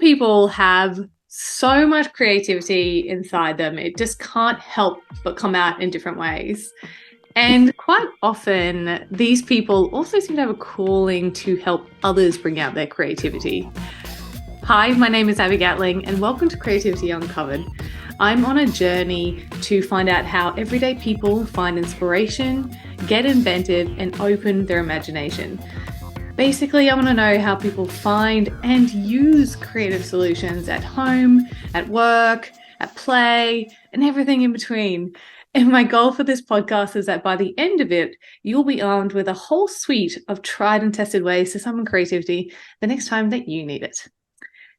people have so much creativity inside them. It just can't help but come out in different ways. And quite often, these people also seem to have a calling to help others bring out their creativity. Hi, my name is Abby Gatling, and welcome to Creativity Uncovered. I'm on a journey to find out how everyday people find inspiration, get inventive, and open their imagination. Basically, I want to know how people find and use creative solutions at home, at work, at play, and everything in between. And my goal for this podcast is that by the end of it, you'll be armed with a whole suite of tried and tested ways to summon creativity the next time that you need it.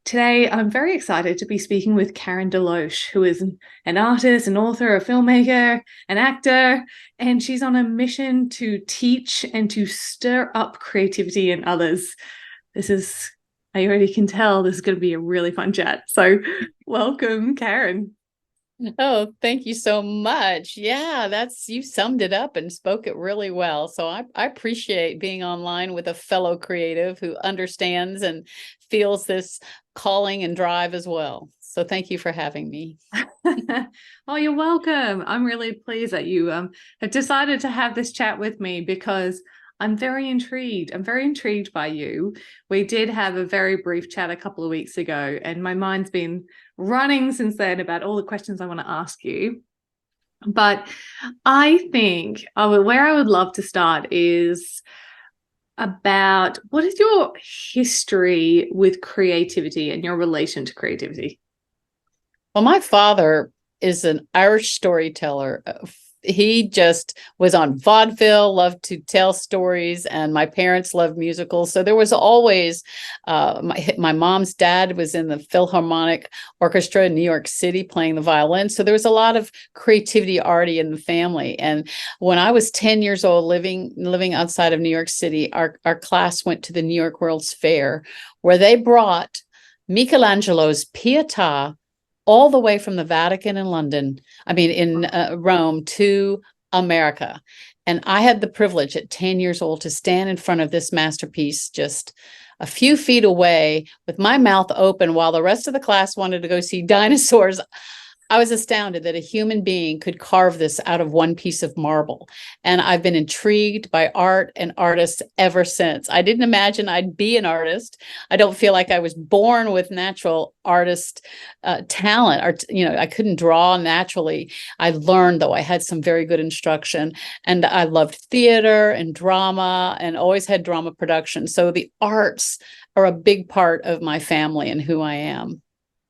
Today, I'm very excited to be speaking with Karen DeLoach, who is an artist, an author, a filmmaker, an actor, and she's on a mission to teach and to stir up creativity in others. I already can tell this is going to be a really fun chat. So welcome, Karen. Oh, thank you so much. Yeah, you summed it up and spoke it really well. So I appreciate being online with a fellow creative who understands and feels this calling and drive as well. So thank you for having me. Oh, you're welcome. I'm really pleased that you have decided to have this chat with me because I'm very intrigued. I'm very intrigued by you. We did have a very brief chat a couple of weeks ago, and my mind's been running since then about all the questions I want to ask you. But I think where I would love to start is about what is your history with creativity and your relation to creativity? Well, my father is an Irish storyteller. He just was on vaudeville, loved to tell stories, and my parents loved musicals. So there was always, my mom's dad was in the Philharmonic Orchestra in New York City playing the violin. So there was a lot of creativity already in the family. And when I was 10 years old, living outside of New York City, our class went to the New York World's Fair, where they brought Michelangelo's Pietà all the way from the Vatican in Rome to America. And I had the privilege at 10 years old to stand in front of this masterpiece just a few feet away with my mouth open while the rest of the class wanted to go see dinosaurs. I was astounded that a human being could carve this out of one piece of marble. And I've been intrigued by art and artists ever since. I didn't imagine I'd be an artist. I don't feel like I was born with natural artist talent. I couldn't draw naturally. I learned, though. I had some very good instruction. And I loved theater and drama and always had drama production. So the arts are a big part of my family and who I am.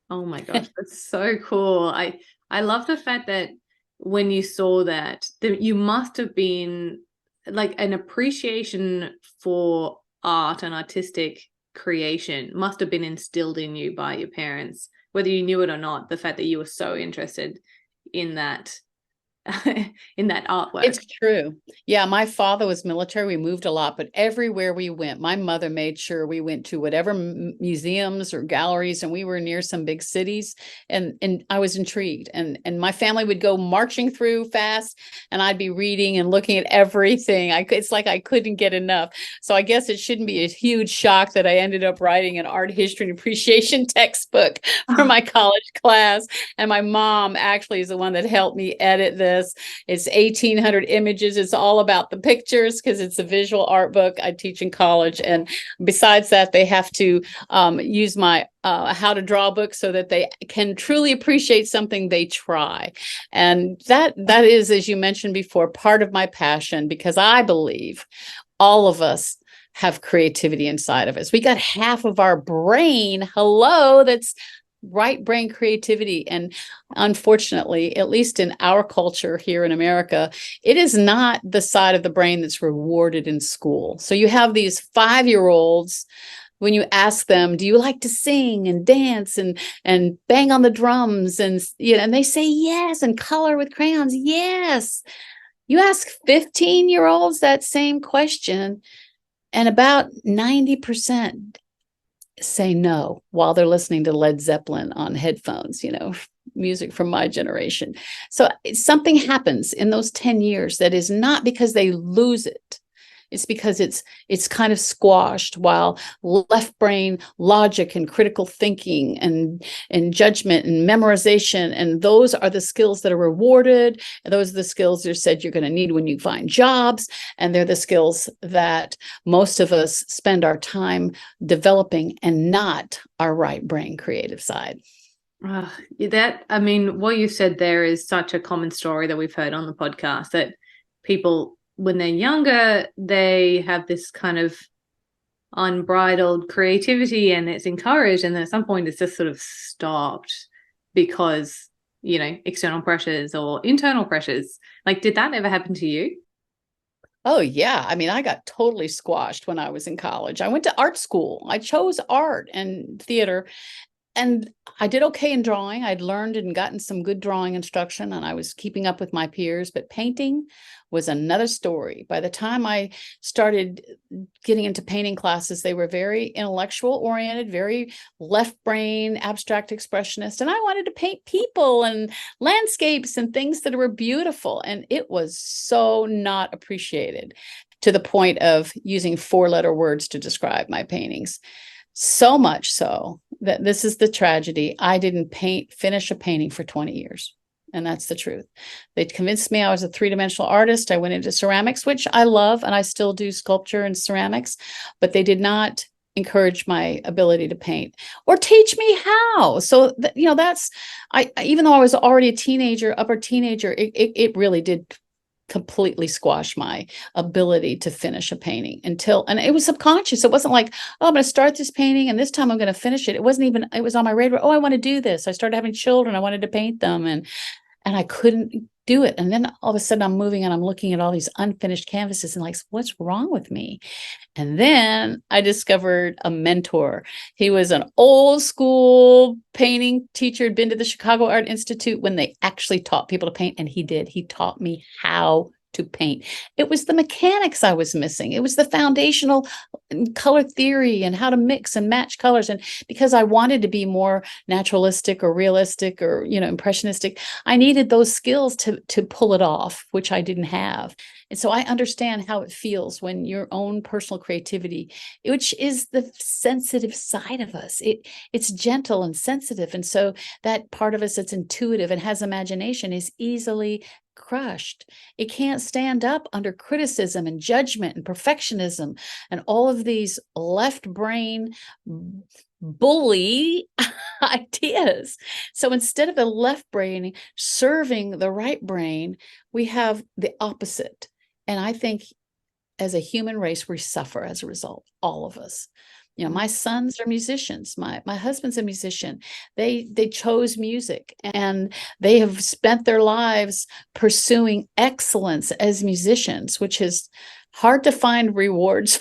Oh my gosh, that's so cool. I love the fact that when you saw that you must have been like an appreciation for art and artistic creation must have been instilled in you by your parents, whether you knew it or not, the fact that you were so interested in that in that artwork. It's true. Yeah, my father was military. We moved a lot, but everywhere we went, my mother made sure we went to whatever museums or galleries, and we were near some big cities. And I was intrigued. And my family would go marching through fast, and I'd be reading and looking at everything. It's like I couldn't get enough. So I guess it shouldn't be a huge shock that I ended up writing an art history and appreciation textbook for my college class. And my mom actually is the one that helped me edit this. It's 1,800 images. It's all about the pictures because it's a visual art book I teach in college. And besides that, they have to use my how to draw book so that they can truly appreciate something they try. And that is, as you mentioned before, part of my passion, because I believe all of us have creativity inside of us. We got half of our brain, that's right brain creativity. And unfortunately, at least in our culture here in America, it is not the side of the brain that's rewarded in school. So you have these 5-year-olds, when you ask them, do you like to sing and dance and bang on the drums? And they say yes, and color with crayons. Yes. You ask 15-year-olds that same question, and about 90% say no while they're listening to Led Zeppelin on headphones, music from my generation. So something happens in those 10 years that is not because they lose it. It's because it's kind of squashed, while left brain logic and critical thinking and judgment and memorization, and those are the skills that are rewarded. And those are the skills that are said you're going to need when you find jobs. And they're the skills that most of us spend our time developing, and not our right brain creative side. I mean, what you said there is such a common story that we've heard on the podcast, that people, when they're younger, they have this kind of unbridled creativity and it's encouraged. And then at some point it's just sort of stopped because, external pressures or internal pressures. Like, did that ever happen to you? Oh, yeah. I mean, I got totally squashed when I was in college. I went to art school. I chose art and theater, and I did okay in drawing. I'd learned and gotten some good drawing instruction, and I was keeping up with my peers, but painting was another story. By the time I started getting into painting classes, they were very intellectual oriented, very left brain, abstract expressionist. And I wanted to paint people and landscapes and things that were beautiful. And it was so not appreciated, to the point of using 4-letter words to describe my paintings. So much so that this is the tragedy. I didn't finish a painting for 20 years. And that's the truth. They convinced me I was a 3-dimensional artist. I went into ceramics, which I love, and I still do sculpture and ceramics, but they did not encourage my ability to paint or teach me how. So, even though I was already a teenager, upper teenager, it really did completely squash my ability to finish a painting and it was subconscious. It wasn't like, oh, I'm going to start this painting and this time I'm going to finish it. It wasn't even, it was on my radar. Oh, I want to do this. I started having children. I wanted to paint them, and I couldn't do it. And then all of a sudden I'm moving and I'm looking at all these unfinished canvases and like, what's wrong with me? And then I discovered a mentor. He was an old school painting teacher, had been to the Chicago Art Institute when they actually taught people to paint. And he taught me how to paint. It was the mechanics I was missing. It was the foundational color theory and how to mix and match colors. And because I wanted to be more naturalistic or realistic or, impressionistic, I needed those skills to pull it off, which I didn't have. And so I understand how it feels when your own personal creativity, which is the sensitive side of us, it's gentle and sensitive. And so that part of us that's intuitive and has imagination is easily crushed. It can't stand up under criticism and judgment and perfectionism and all of these left brain bully ideas. So instead of the left brain serving the right brain, we have the opposite. And I think as a human race, we suffer as a result, all of us. My sons are musicians. My husband's a musician. They chose music, and they have spent their lives pursuing excellence as musicians, which is hard to find rewards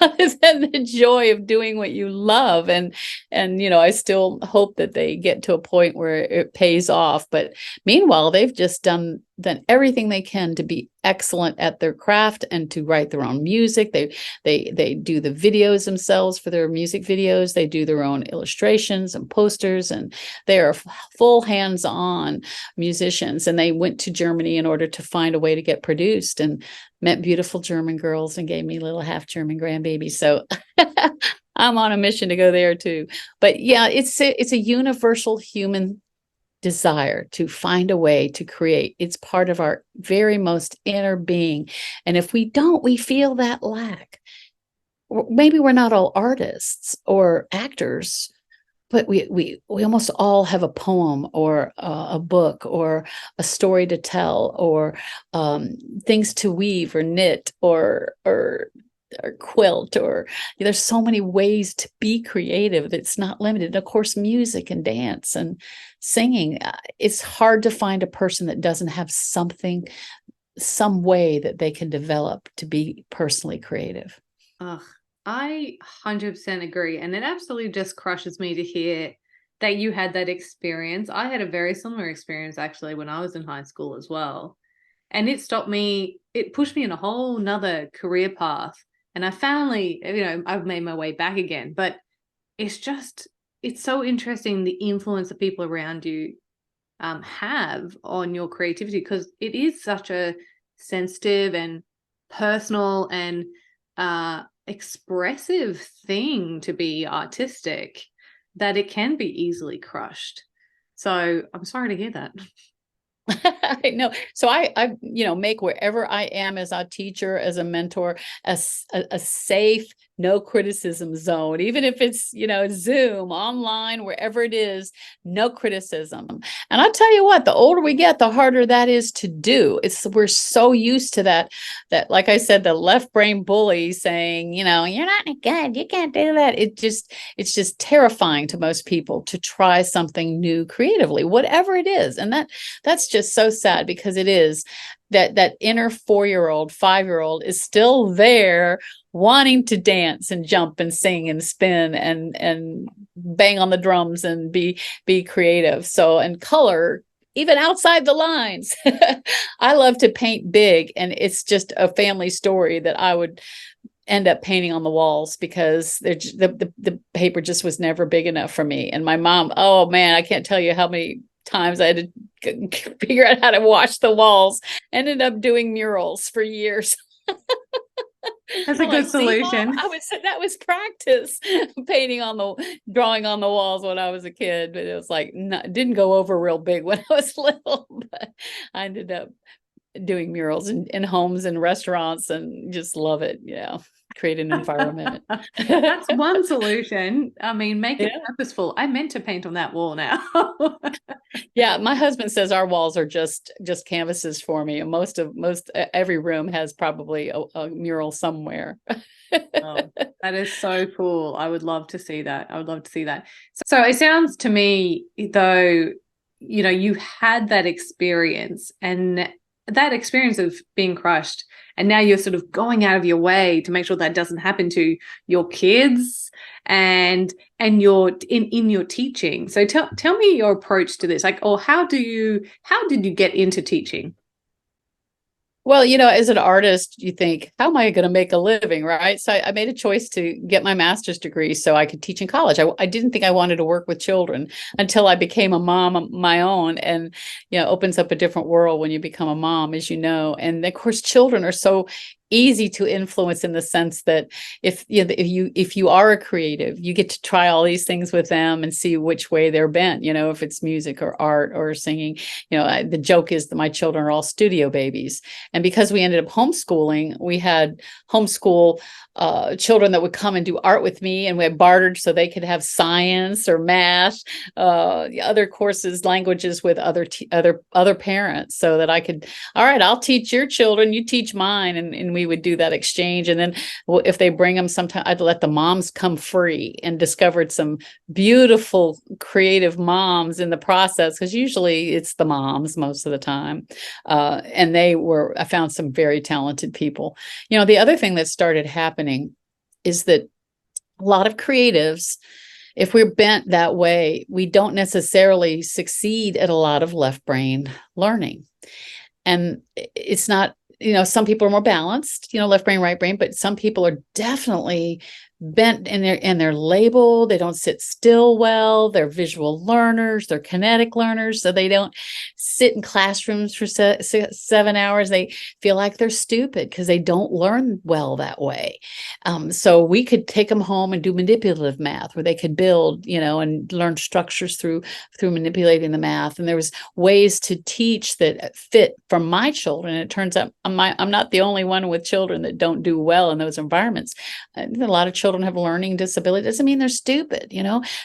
other than the joy of doing what you love. And I still hope that they get to a point where it pays off. But meanwhile, they've just done everything they can to be excellent at their craft and to write their own music. They do the videos themselves for their music videos. They do their own illustrations and posters, and they are full hands-on musicians. And they went to Germany in order to find a way to get produced, and met beautiful German girls and gave me little half German grandbabies. So I'm on a mission to go there too. But yeah, it's a universal human desire to find a way to create. It's part of our very most inner being. And if we don't, we feel that lack. Maybe we're not all artists or actors, but we almost all have a poem or a book or a story to tell, or things to weave or knit or quilt, or there's so many ways to be creative that's not limited. And of course, music and dance and singing. It's hard to find a person that doesn't have some way that they can develop to be personally creative. Ugh, I 100% agree. And it absolutely just crushes me to hear that you had that experience. I had a very similar experience actually when I was in high school as well. And it pushed me in a whole nother career path. And I finally, I've made my way back again. But it's so interesting the influence that people around you have on your creativity, because it is such a sensitive and personal and expressive thing to be artistic that it can be easily crushed. So I'm sorry to hear that. I know. So I, make wherever I am as a teacher, as a mentor, a safe, no criticism zone, even if it's, Zoom, online, wherever it is, no criticism. And I'll tell you what, the older we get, the harder that is to do. We're so used to that, like I said, the left brain bully saying, you're not good, you can't do that. It's just terrifying to most people to try something new creatively, whatever it is. And that's just so sad, because it is that inner 4-year-old, 5-year-old is still there, wanting to dance and jump and sing and spin and bang on the drums and be creative. So, and color, even outside the lines. I love to paint big, and it's just a family story that I would end up painting on the walls, because the paper just was never big enough for me. And my mom, oh man, I can't tell you how many times I had to figure out how to wash the walls. Ended up doing murals for years. That's a good solution. Mom, that was practice, drawing on the walls when I was a kid, but it was like, didn't go over real big when I was little, but I ended up doing murals in homes and restaurants, and just love it. Create an environment. That's one solution. I mean, make it purposeful. I meant to paint on that wall now. Yeah, my husband says our walls are just canvases for me. And most every room has probably a mural somewhere. Oh, that is so cool. I would love to see that. I would love to see that. So it sounds to me though, you had that experience, and that experience of being crushed, and now you're sort of going out of your way to make sure that doesn't happen to your kids and your in your teaching. So tell me your approach to this, or how did you get into teaching? Well, as an artist, you think, how am I going to make a living, right? So I made a choice to get my master's degree so I could teach in college. I didn't think I wanted to work with children until I became a mom of my own, and opens up a different world when you become a mom, as you know. And of course, children are so easy to influence, in the sense that if you are a creative, you get to try all these things with them and see which way they're bent, if it's music or art or singing. The joke is that my children are all studio babies, and because we ended up homeschooling, we had homeschool children that would come and do art with me, and we had bartered so they could have science or math, other courses, languages with other parents, so that I could, all right, I'll teach your children, you teach mine, and we would do that exchange. And then if they bring them, sometime I'd let the moms come free, and discovered some beautiful creative moms in the process, because usually it's the moms most of the time, and I found some very talented people. The other thing that started happening is that a lot of creatives, if we're bent that way, we don't necessarily succeed at a lot of left brain learning. And it's not, some people are more balanced, left brain, right brain, but some people are definitely bent, and they're labeled. They don't sit still well. They're visual learners. They're kinetic learners. So they don't sit in classrooms for 7 hours. They feel like they're stupid because they don't learn well that way. So we could take them home and do manipulative math, where they could build, and learn structures through manipulating the math. And there was ways to teach that fit for my children. And it turns out I'm not the only one with children that don't do well in those environments. A lot of children have learning disability. Doesn't mean they're stupid,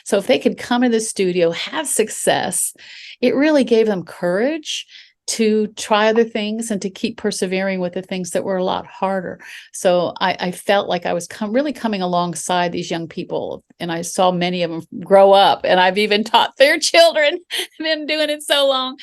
So if they could come to the studio, have success, it really gave them courage to try other things and to keep persevering with the things that were a lot harder. So I felt like I was really coming alongside these young people, and I saw many of them grow up, and I've even taught their children, been doing it so long,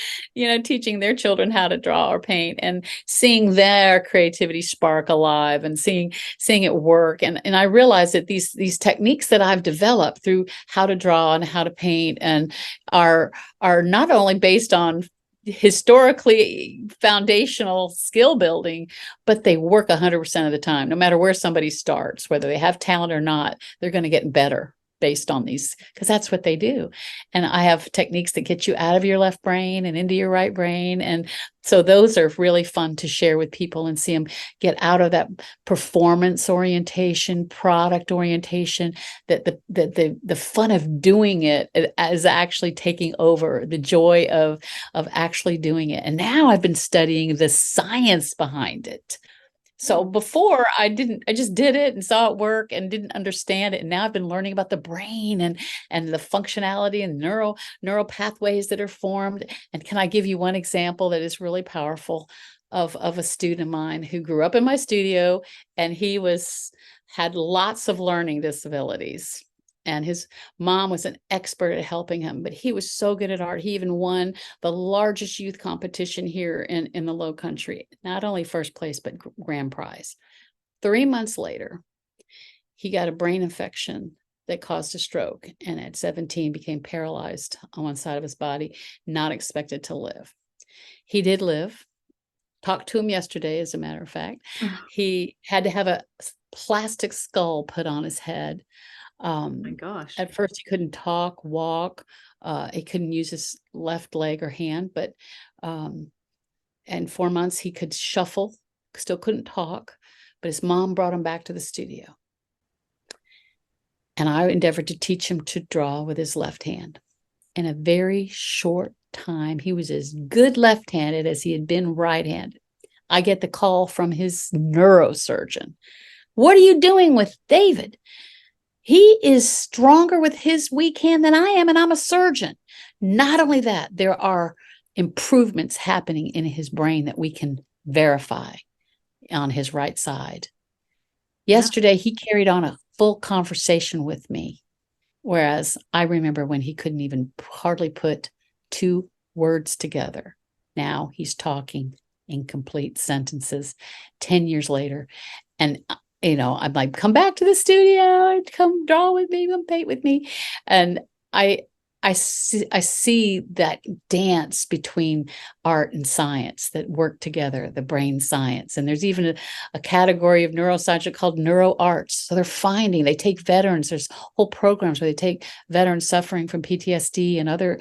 teaching their children how to draw or paint, and seeing their creativity spark alive, and seeing it work. And I realized that these techniques that I've developed through how to draw and how to paint and are not only based on historically foundational skill building, but they work 100% of the time. No matter where somebody starts, whether they have talent or not, they're going to get better. based on these, because that's what they do. And I have techniques that get you out of your left brain and into your right brain. And so those are really fun to share with people and see them get out of that performance orientation, product orientation, that the fun of doing it is actually taking over, the joy of actually doing it. And now I've been studying the science behind it. So before I just did it and saw it work and didn't understand it. And now I've been learning about the brain and the functionality and neural pathways that are formed. And can I give you one example that is really powerful of a student of mine who grew up in my studio, and he had lots of learning disabilities. And his mom was an expert at helping him, but he was so good at art. He even won the largest youth competition here in the Low Country, not only first place, but grand prize. 3 months later, he got a brain infection that caused a stroke, and at 17 became paralyzed on one side of his body, not expected to live. He did live. Talked to him yesterday, as a matter of fact. He had to have a plastic skull put on his head. Oh my gosh. At first he couldn't talk, walk, he couldn't use his left leg or hand, but in 4 months he could shuffle, still couldn't talk, but his mom brought him back to the studio. And I endeavored to teach him to draw with his left hand. In a very short time, he was as good left-handed as he had been right-handed. I get the call from his neurosurgeon. What are you doing with David? He is stronger with his weak hand than I am, and I'm a surgeon. Not only that, there are improvements happening in his brain that we can verify on his right side. Yesterday, he carried on a full conversation with me, whereas I remember when he couldn't even hardly put 2 words together. Now he's talking in complete sentences 10 years later. And I'm like, come back to the studio, come draw with me, come paint with me. And I see that dance between art and science that work together, the brain science. And there's even a category of neuroscience called neuroarts. So they take veterans. There's whole programs where they take veterans suffering from PTSD and other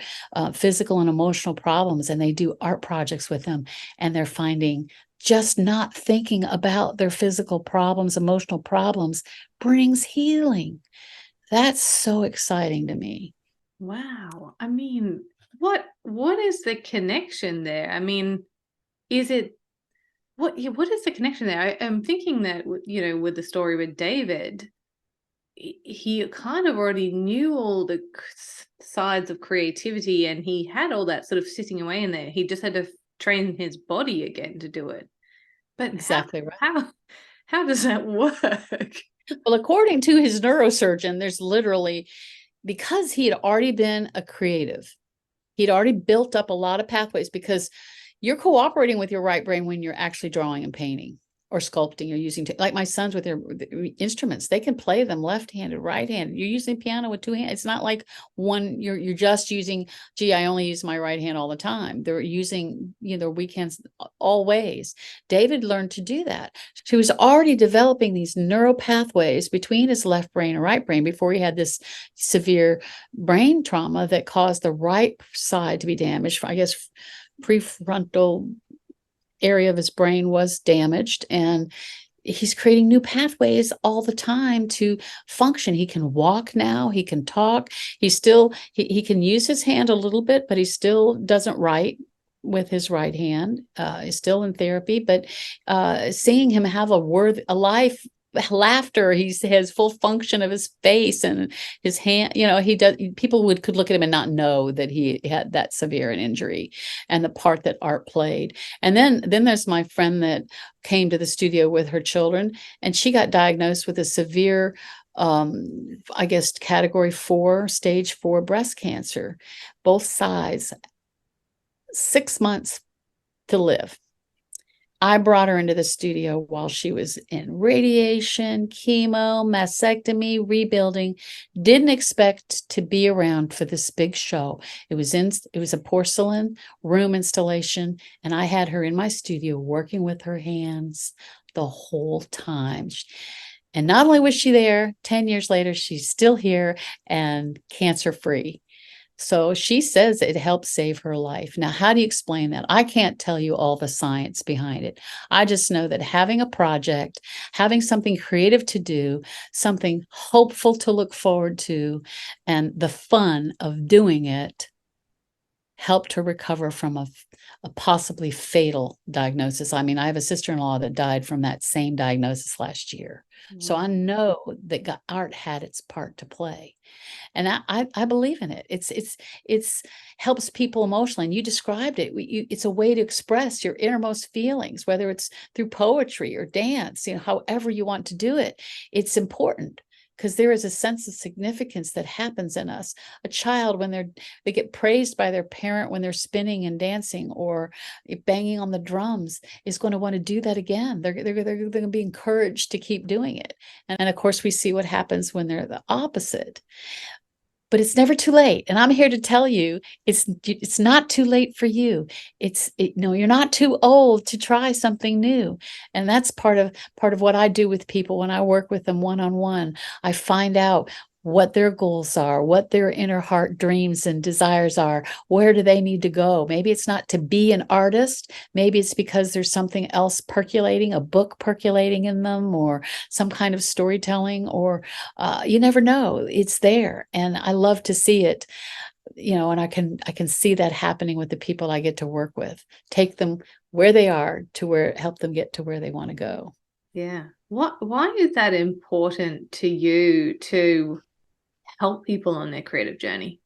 physical and emotional problems, and they do art projects with them. And they're finding just not thinking about their physical problems, emotional problems, brings healing. That's so exciting to me. Wow. I mean, what is the connection there? I mean, is it what is the connection there? I'm thinking that with the story with David, he kind of already knew all the sides of creativity, and he had all that sort of sitting away in there. He just had to train his body again to do it. But exactly right. How does that work? Well, according to his neurosurgeon, there's literally, because he had already been a creative, he'd already built up a lot of pathways, because you're cooperating with your right brain when you're actually drawing and painting or sculpting or using, like my sons with their instruments, they can play them left-handed, right-handed. You're using piano with 2 hands. It's not like one, you're just using, I only use my right hand all the time. They're using, their weak hands all ways. David learned to do that. He was already developing these neural pathways between his left brain and right brain before he had this severe brain trauma that caused the right side to be damaged. I guess prefrontal area of his brain was damaged, and he's creating new pathways all the time to function. He can walk now, he can talk, he can use his hand a little bit, but he still doesn't write with his right hand. He's still in therapy, but seeing him have a life, laughter, he has full function of his face and his hand, he does, people could look at him and not know that he had that severe an injury, and the part that art played. And then there's my friend that came to the studio with her children, and she got diagnosed with a severe I guess category 4, stage 4 breast cancer, both sides, 6 months to live. I brought her into the studio while she was in radiation, chemo, mastectomy, rebuilding. Didn't expect to be around for this big show. It was a porcelain room installation, and I had her in my studio working with her hands the whole time. And not only was she there, 10 years later, she's still here and cancer free. So she says it helped save her life. Now, how do you explain that? I can't tell you all the science behind it. I just know that having a project, having something creative to do, something hopeful to look forward to, and the fun of doing it helped her recover from a possibly fatal diagnosis. I mean, I have a sister-in-law that died from that same diagnosis last year. So I know that art had its part to play. And I believe in it. It's helps people emotionally. And you described it. It's a way to express your innermost feelings, whether it's through poetry or dance, however you want to do it. It's important because there is a sense of significance that happens in us. A child, when they get praised by their parent when they're spinning and dancing or banging on the drums, is going to want to do that again. They're going to be encouraged to keep doing it. And of course, we see what happens when they're the opposite. But it's never too late. And I'm here to tell you, it's not too late for you. You're not too old to try something new. And that's part of what I do with people when I work with them one-on-one. I find out what their goals are, what their inner heart dreams and desires are. Where do they need to go? Maybe it's not to be an artist. Maybe it's because there's something else percolating, a book percolating in them, or some kind of storytelling, or you never know. It's there. And I love to see it, and I can see that happening with the people I get to work with. Take them where they are to help them get to where they want to go. Yeah. Why is that important to you to help people on their creative journey?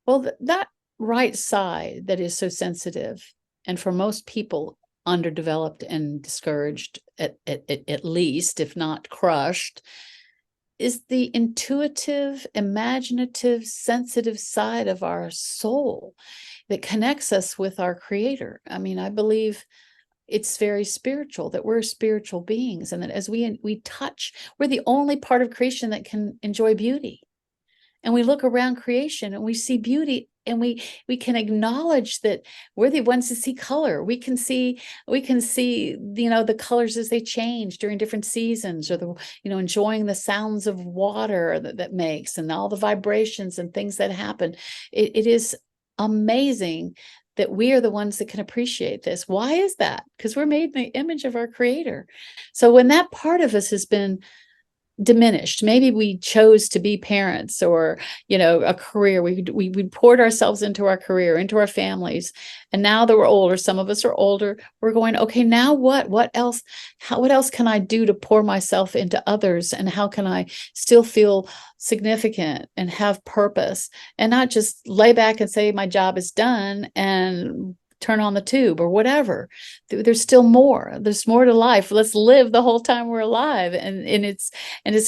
Well, that right side that is so sensitive, and for most people underdeveloped and discouraged, at least, if not crushed, is the intuitive, imaginative, sensitive side of our soul that connects us with our creator. I mean, I believe it's very spiritual, that we're spiritual beings, and that as we touch, we're the only part of creation that can enjoy beauty. And we look around creation and we see beauty, and we can acknowledge that we're the ones to see color. We can see the colors as they change during different seasons, or enjoying the sounds of water that makes, and all the vibrations and things that happen. It is amazing that we are the ones that can appreciate this. Why is that? Because we're made in the image of our creator. So when that part of us has been diminished, maybe we chose to be parents, or a career, we poured ourselves into our career, into our families, and now that we're older, some of us are older, we're going, okay, now what else can I do to pour myself into others, and how can I still feel significant and have purpose, and not just lay back and say my job is done and turn on the tube or whatever. There's still more. There's more to life. Let's live the whole time we're alive. And it's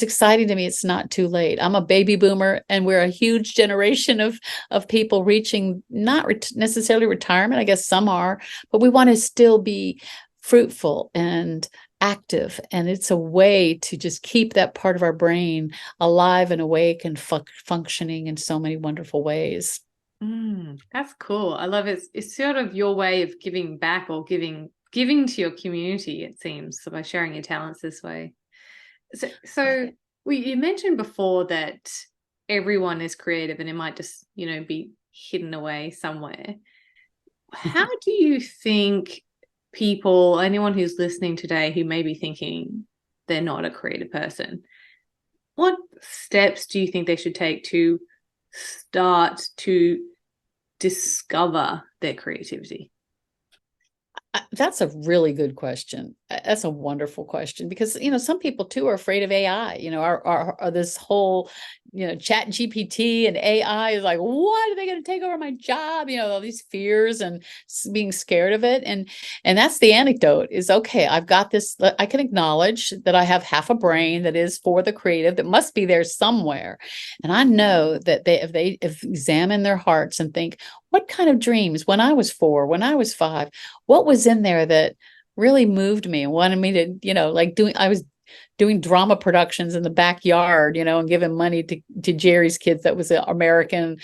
exciting to me. It's not too late. I'm a baby boomer, and we're a huge generation of people reaching not necessarily retirement. I guess some are, but we want to still be fruitful and active. And it's a way to just keep that part of our brain alive and awake and functioning in so many wonderful ways. That's cool. I love it. It's sort of your way of giving back, or giving to your community, it seems, so by sharing your talents this way. So you mentioned before that everyone is creative, and it might just, be hidden away somewhere. How do you think people, anyone who's listening today who may be thinking they're not a creative person, what steps do you think they should take to start to discover their creativity? That's a really good question. That's a wonderful question, because some people too are afraid of AI. Are this whole chat GPT and AI is like, what, are they going to take over my job? All these fears and being scared of it. And that's the anecdote is, okay, I've got this. I can acknowledge that I have half a brain that is for the creative, that must be there somewhere. And I know that if they examine their hearts and think, what kind of dreams when I was 4, when I was 5, what was in there that really moved me and wanted me to, I was doing drama productions in the backyard, and giving money to Jerry's kids. That was an American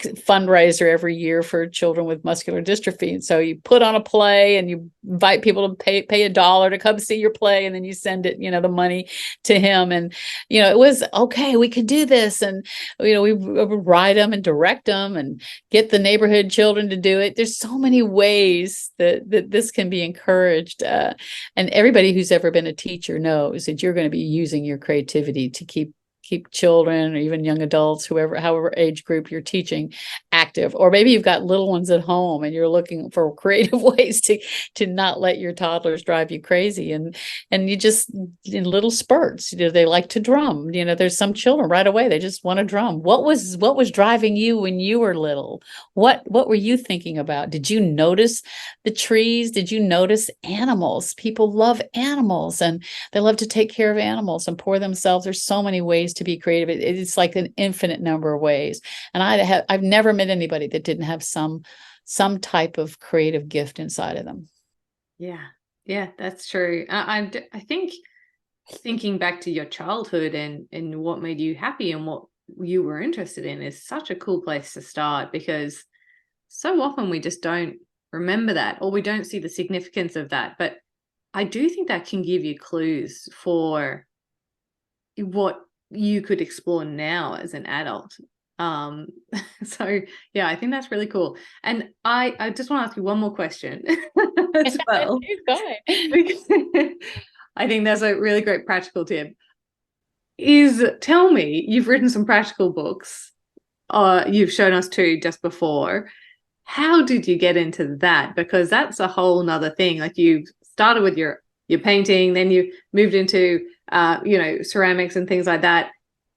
fundraiser every year for children with muscular dystrophy. And so you put on a play and you invite people to pay $1 to come see your play, and then you send it, the money to him. And, it was okay, we could do this. And, we would write them and direct them and get the neighborhood children to do it. There's so many ways that this can be encouraged. And everybody who's ever been a teacher knows that you're going to be using your creativity to keep children or even young adults, however age group you're teaching, active. Or maybe you've got little ones at home and you're looking for creative ways to not let your toddlers drive you crazy. And you just, in little spurts, they like to drum. There's some children right away, they just want to drum. What was driving you when you were little? What were you thinking about? Did you notice the trees? Did you notice animals? People love animals, and they love to take care of animals and pour themselves. There's so many ways to be creative. It's like an infinite number of ways. And I've never met anybody that didn't have some type of creative gift inside of them. Yeah, that's true. I think thinking back to your childhood and what made you happy and what you were interested in is such a cool place to start, because so often we just don't remember that, or we don't see the significance of that. But I do think that can give you clues for what you could explore now as an adult. So yeah, I think that's really cool. And I just want to ask you one more question as well. I think that's a really great practical tip. Tell me, you've written some practical books, you've shown us two just before. How did you get into that? Because that's a whole nother thing. Like, you started with your painting, then you moved into ceramics and things like that,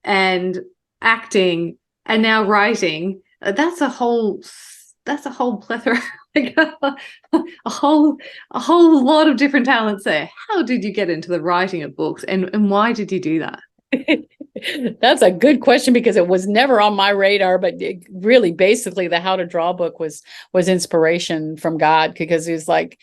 and acting, and now writing. That's a whole plethora, like a whole lot of different talents there. How did you get into the writing of books, and why did you do that? That's a good question, because it was never on my radar. But really, basically, the How to Draw book was inspiration from God, because it was like,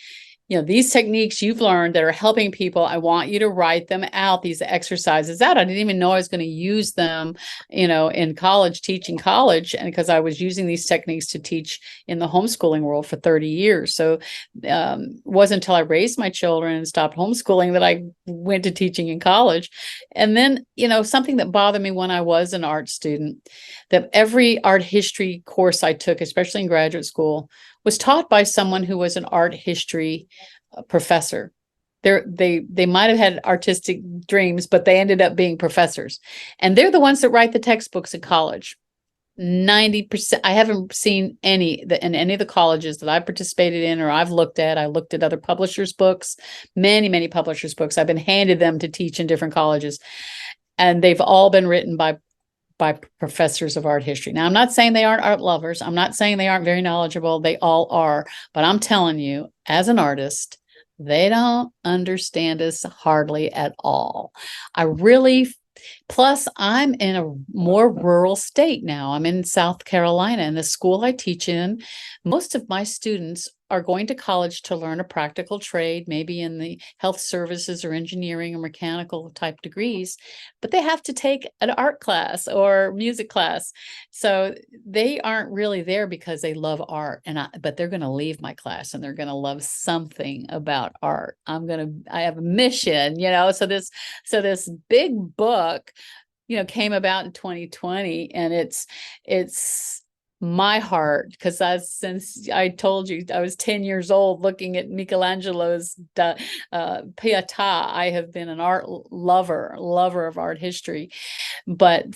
these techniques you've learned that are helping people, I want you to write them out, these exercises out. I didn't even know I was going to use them, in college, teaching college. And because I was using these techniques to teach in the homeschooling world for 30 years. So it wasn't until I raised my children and stopped homeschooling that I went to teaching in college. And then, something that bothered me when I was an art student, that every art history course I took, especially in graduate school, was taught by someone who was an art history professor. They might have had artistic dreams, but they ended up being professors. And they're the ones that write the textbooks in college. 90%. I haven't seen any in any of the colleges that I participated in or I've looked at. I looked at other publishers' books, many publishers' books. I've been handed them to teach in different colleges. And they've all been written by professors of art history. Now, I'm not saying they aren't art lovers. I'm not saying they aren't very knowledgeable. They all are. But I'm telling you, as an artist, they don't understand us hardly at all. Plus, I'm in a more rural state now. I'm in South Carolina, and the school I teach in, most of my students are going to college to learn a practical trade, maybe in the health services or engineering or mechanical type degrees, but they have to take an art class or music class. So they aren't really there because they love art, but they're going to leave my class and they're going to love something about art. I have a mission, so this big book, came about in 2020, and it's my heart, because since I told you I was 10 years old looking at Michelangelo's Pietà, I have been an art lover of art history. But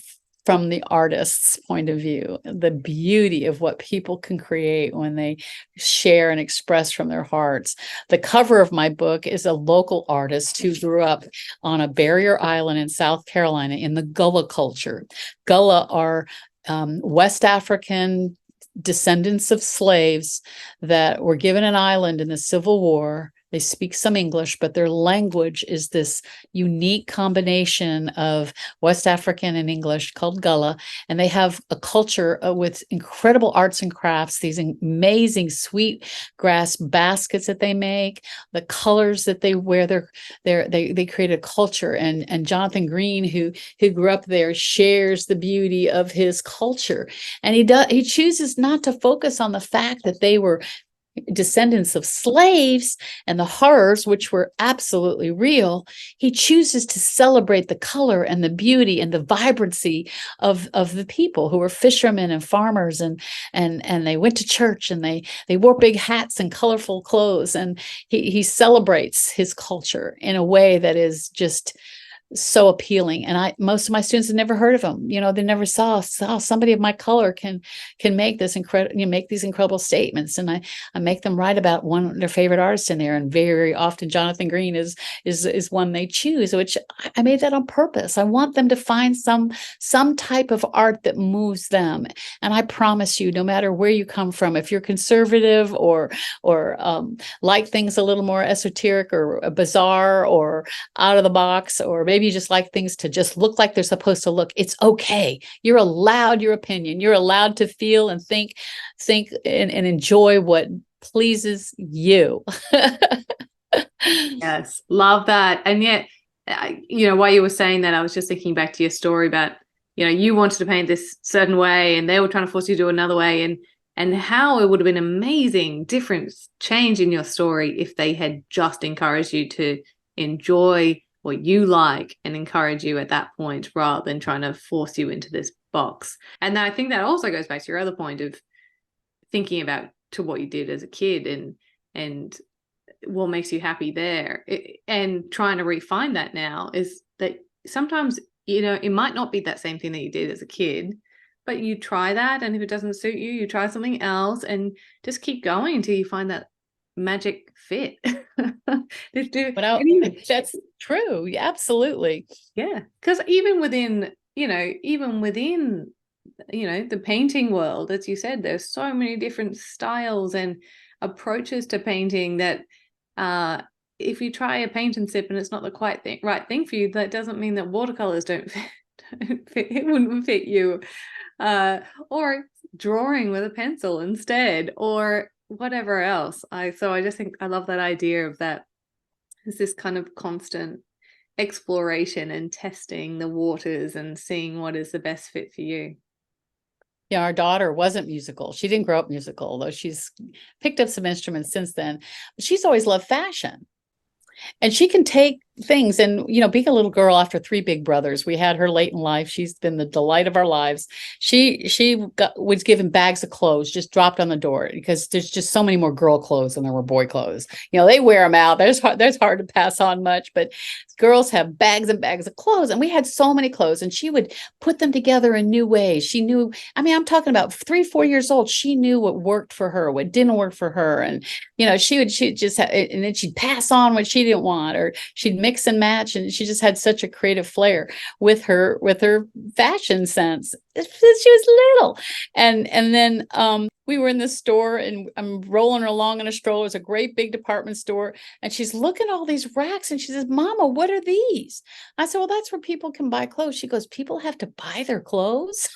from the artist's point of view, the beauty of what people can create when they share and express from their hearts. The cover of my book is a local artist who grew up on a barrier island in South Carolina in the Gullah culture. Gullah are West African descendants of slaves that were given an island in the Civil War They speak some English, but their language is this unique combination of West African and English called Gullah. And they have a culture with incredible arts and crafts, these amazing sweet grass baskets that they make, the colors that they wear. They create a culture. And Jonathan Green, who grew up there, shares the beauty of his culture. And he chooses not to focus on the fact that they were descendants of slaves and the horrors, which were absolutely real. He chooses to celebrate the color and the beauty and the vibrancy of the people who were fishermen and farmers, and they went to church, and they wore big hats and colorful clothes, and he celebrates his culture in a way that is just so appealing. And most of my students have never heard of them. They never saw somebody of my color can make this make these incredible statements. And I make them write about one of their favorite artists in there. And very often Jonathan Green is one they choose, which I made that on purpose. I want them to find some type of art that moves them. And I promise you, no matter where you come from, if you're conservative or like things a little more esoteric or bizarre or out of the box, or maybe you just like things to just look like they're supposed to look, it's okay. You're allowed your opinion. You're allowed to feel and think and enjoy what pleases you. Yes, love that. And yet, while you were saying that, I was just thinking back to your story about, you wanted to paint this certain way and they were trying to force you to do another way, and how it would have been amazing different change in your story if they had just encouraged you to enjoy what you like and encourage you at that point, rather than trying to force you into this box. And I think that also goes back to your other point of thinking about to what you did as a kid and what makes you happy there, and trying to refine that now is that sometimes, it might not be that same thing that you did as a kid, but you try that, and if it doesn't suit you, you try something else, and just keep going until you find that magic fit. That's true. Absolutely. Yeah, because even within the painting world, as you said, there's so many different styles and approaches to painting that if you try a paint and sip and it's not the right thing for you, that doesn't mean that watercolors don't fit. It wouldn't fit you, or drawing with a pencil instead, or whatever else. So I just think I love that idea of that. It's this kind of constant exploration and testing the waters and seeing what is the best fit for you. Yeah, our daughter wasn't musical. She didn't grow up musical, although she's picked up some instruments since then. But she's always loved fashion. And she can take things, and being a little girl after 3 big brothers, we had her late in life. She's been the delight of our lives. She was given bags of clothes just dropped on the door, because there's just so many more girl clothes than there were boy clothes. They wear them out. There's hard to pass on much, but girls have bags and bags of clothes, and we had so many clothes, and she would put them together in new ways. She knew, I'm talking about 3-4 years old. She knew what worked for her, what didn't work for her. And, she'd just and then she'd pass on what she didn't want, or she'd mix and match. And she just had such a creative flair with her fashion sense since she was little. And then, we were in the store, and I'm rolling her along in a stroller. It's a great big department store. And she's looking at all these racks, and she says, "Mama, what are these?" I said, "Well, that's where people can buy clothes." She goes, "People have to buy their clothes?"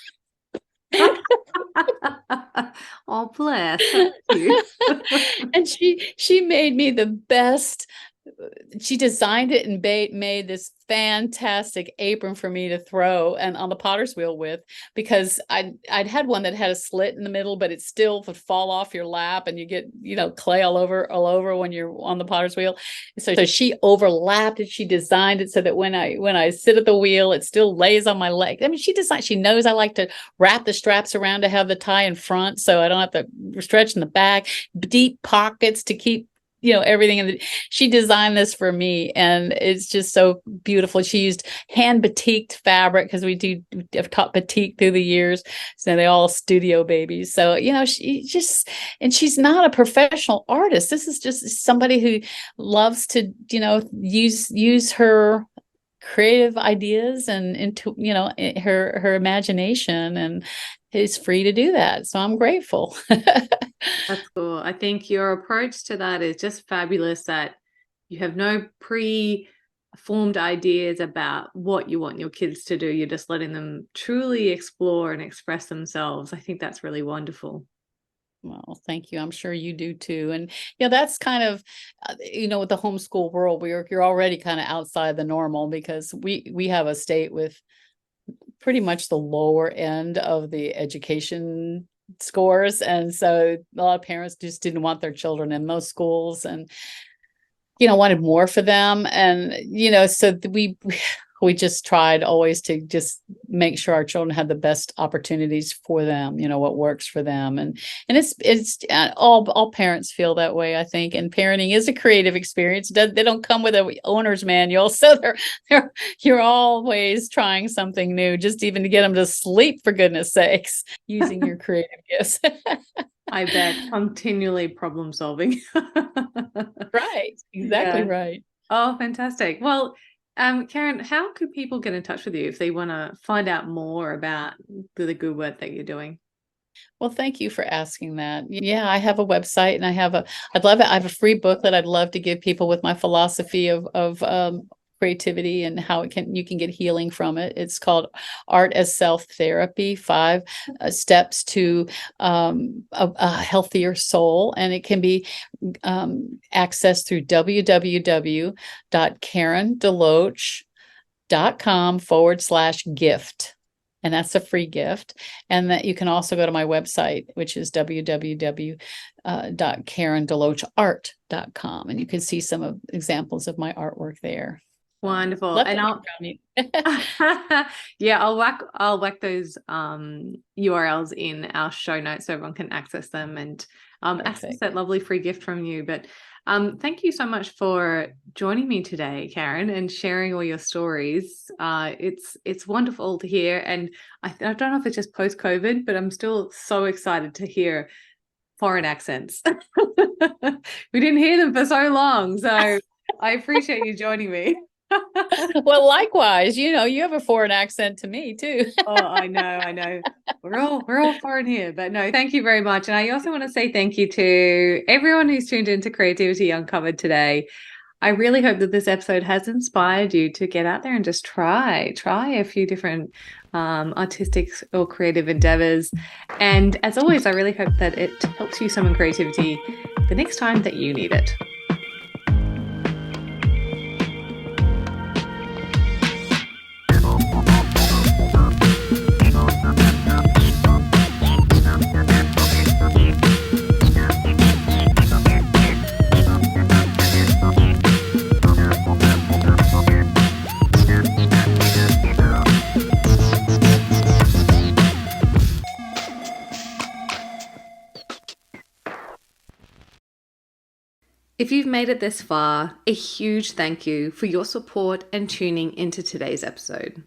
Oh, bless. And she made me the best. She designed it and made this fantastic apron for me to throw and on the potter's wheel with, because I'd had one that had a slit in the middle, but it still would fall off your lap, and you get clay all over when you're on the potter's wheel. So she overlapped it. She designed it so that when I sit at the wheel, it still lays on my leg. She knows I like to wrap the straps around to have the tie in front, so I don't have to stretch in the back. Deep pockets to keep everything. She designed this for me, and it's just so beautiful. She used hand baticked fabric, because I've taught batik through the years, so they all studio babies. So and she's not a professional artist. This is just somebody who loves to use her creative ideas and into her imagination, and is free to do that. So I'm grateful. That's cool. I think your approach to that is just fabulous, that You have no pre-formed ideas about what you want your kids to do. You're just letting them truly explore and express themselves. I think that's really wonderful. Well, thank you. I'm sure you do too. And that's kind of, with the homeschool world, you're already kind of outside the normal, because we have a state with pretty much the lower end of the education scores, and so a lot of parents just didn't want their children in those schools, and wanted more for them. And, so we just tried always to just make sure our children had the best opportunities for them, what works for them. And it's all parents feel that way, I think. And parenting is a creative experience. They don't come with a owner's manual. So you're always trying something new, just even to get them to sleep, for goodness sakes, using your creative gifts. I bet. Continually problem solving. Right. Exactly right. Oh, fantastic. Well, Karen, how could people get in touch with you if they want to find out more about the good work that you're doing? Well, thank you for asking that. Yeah, I have a website, and I have a free book that I'd love to give people with my philosophy of creativity and how you can get healing from it. It's called Art as Self Therapy: 5 Steps to a Healthier Soul. And it can be accessed through www.karendeloach.com/gift. And that's a free gift. And that you can also go to my website, which is www.karendeloachart.com. And you can see some examples of my artwork there. Wonderful. And I'll whack those URLs in our show notes so everyone can access them and access that lovely free gift from you. But thank you so much for joining me today, Karen, and sharing all your stories. It's wonderful to hear. And I don't know if it's just post-COVID, but I'm still so excited to hear foreign accents. We didn't hear them for so long. So I appreciate you joining me. Well, likewise, you have a foreign accent to me too. Oh, I know. We're all foreign here, but no, thank you very much. And I also want to say thank you to everyone who's tuned into Creativity Uncovered today. I really hope that this episode has inspired you to get out there and just try a few different artistic or creative endeavors. And as always, I really hope that it helps you summon creativity the next time that you need it. If you've made it this far, a huge thank you for your support and tuning into today's episode.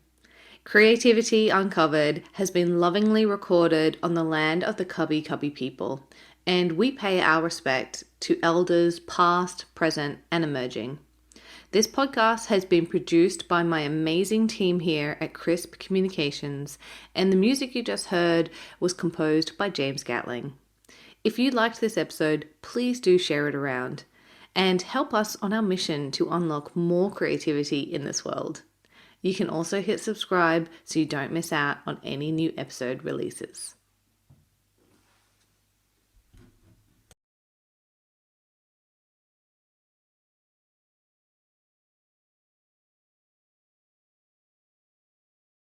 Creativity Uncovered has been lovingly recorded on the land of the Cubby Cubby people, and we pay our respect to elders past, present, and emerging. This podcast has been produced by my amazing team here at Crisp Communications, and the music you just heard was composed by James Gatling. If you liked this episode, please do share it around and help us on our mission to unlock more creativity in this world. You can also hit subscribe so you don't miss out on any new episode releases.